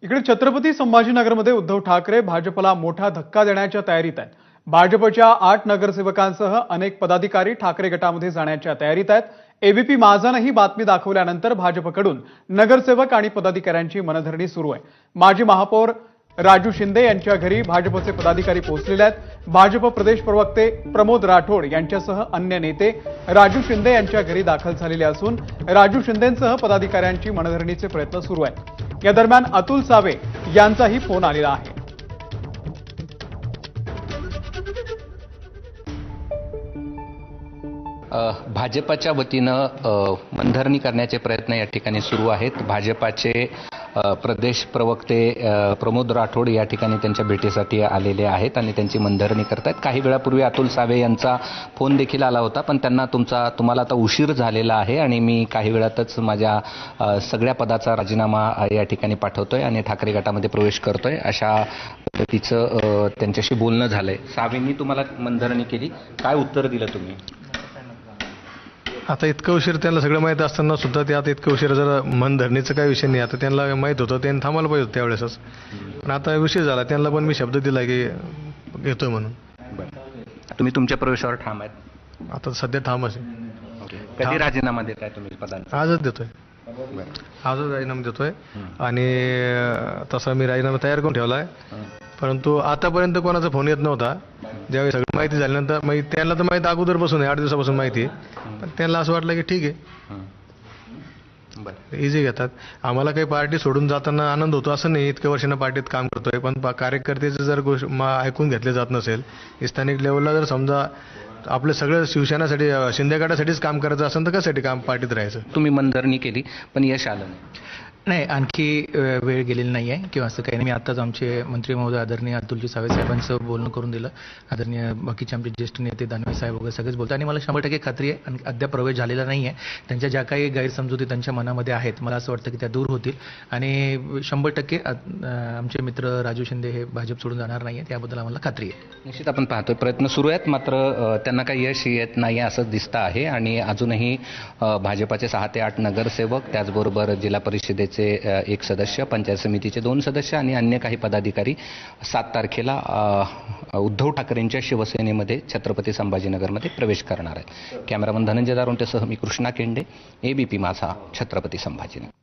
इकडे छत्रपती संभाजीनगरमध्ये उद्धव ठाकरे भाजपला मोठा धक्का देण्याच्या तयारीत आहेत। भाजपच्या 8 नगरसेवकांसह अनेक पदाधिकारी ठाकरे गटामध्ये जाण्याच्या तयारीत आहेत। एबीपी माझाने ही बातमी दाखवल्यानंतर भाजपकडून नगरसेवक आणि पदाधिकाऱ्यांची मनधरणी सुरू आहे। माजी महापौर राजू शिंदे यांच्या घरी भाजपचे पदाधिकारी पोहोचलेले आहेत। भाजप प्रदेश प्रवक्ते प्रमोद राठोड यांच्यासह अन्य नेते राजू शिंदे यांच्या घरी दाखल झालेले असून राजू शिंदेंसह पदाधिकाऱ्यांची मनधरणीचे प्रयत्न सुरू आहेत। या दरम्यान अतुल सावे यांचाही फोन आलेला आहे। भाजपच्या वतीनं मनधरणी करण्याचे प्रयत्न या ठिकाणी सुरू आहेत। भाजपाचे प्रदेश प्रवक्ते प्रमोद राठोड या ठिकाणी त्यांच्या भेटीसाठी आलेले आहेत आणि त्यांची मनधरणी करतात। काही वेळापूर्वी अतुल सावे यांचा फोन देखील आला होता, पण तुम्हाला आता उशीर झालेला आहे आणि मी काही वेळातच माझ्या सगळ्या पदाचा राजीनामा या ठिकाणी पाठवतोय आणि ठाकरे गटामध्ये प्रवेश करतोय, अशा पद्धतीचं त्यांच्याशी बोलणं झालंय। सावेंनी तुम्हाला मनधरणी केली, काय उत्तर दिलं तुम्ही? आता इतकं उशीर त्यांना सगळं माहीत असताना सुद्धा ते आता इतकं उशीर जरा मनधरणीचं काही विषय नाही। आता त्यांना माहीत होतं, त्यांनी थांबायला पाहिजे होतं त्यावेळेसच, पण आता विषय झाला। त्यांना पण मी शब्द दिला की येतोय म्हणून। तुम्ही तुमच्या प्रवेशावर ठाम आहेत? आता सध्या ठामच आहे। कधी राजीनामा देताय तुम्ही पदांचा? आजच देतोय, आजच राजीनामा देतोय आणि तसा मी राजीनामा तयार करून ठेवला आहे। परंतु आतापर्यंत कोणाचा फोन येत नव्हता। ज्यावेळी सगळी माहिती झाल्यानंतर त्यांना तर माहिती अगोदर बसून आहे, 8 दिवसापासून माहिती आहे, पण त्यांना असं वाटलं की ठीक आहे, इझी घेतात। आम्हाला काही पार्टी सोडून जाताना आनंद होतो असं नाही, इतक्या वर्षांना पार्टीत काम करतोय, पण कार्यकर्त्याचं जर ऐकून घेतले जात नसेल, स्थानिक लेवलला जर समजा आपलं सगळं शिवसेनेसाठी शिंदे गटासाठीच काम करायचं असेल तर कशासाठी काम पार्टीत राहायचं? तुम्ही मनधरणी केली पण यश आलं नाही, आणखी वेळ गेलेली नाही आहे किंवा असं काही नाही। मी आत्ताच आमचे मंत्री महोदय आदरणीय अतुलजी सावे साहेबांचं बोलणं करून दिलं। आदरणीय बाकीचे आमचे ज्येष्ठ नेते दानवे साहेब वगैरे सगळेच बोलतात आणि मला 100% खात्री आहे आणि अद्याप प्रवेश झालेला नाही आहे। त्यांच्या ज्या काही गैरसमजुती त्यांच्या मनामध्ये आहेत, मला असं वाटतं की त्या दूर होतील आणि 100% आमचे मित्र राजू शिंदे हे भाजप सोडून जाणार नाही आहेत, याबद्दल आम्हाला खात्री आहे। निश्चित आपण पाहतोय प्रयत्न सुरू आहेत, मात्र त्यांना काही यश येत नाही असं दिसतं आहे आणि अजूनही भाजपाचे 6 ते 8 नगरसेवक, त्याचबरोबर जिल्हा परिषदेचे 1 सदस्य, पंचायत समितीचे 2 सदस्य आणि अन्य काही पदाधिकारी 7 तारखेला उद्धव ठाकरेंच्या शिवसेनेमध्ये छत्रपती संभाजीनगरमध्ये प्रवेश करणार आहेत। कॅमेरामन धनंजय दारोंटेसह मी कृष्णा केंडे, एबीपी माझा, छत्रपती संभाजीनगर।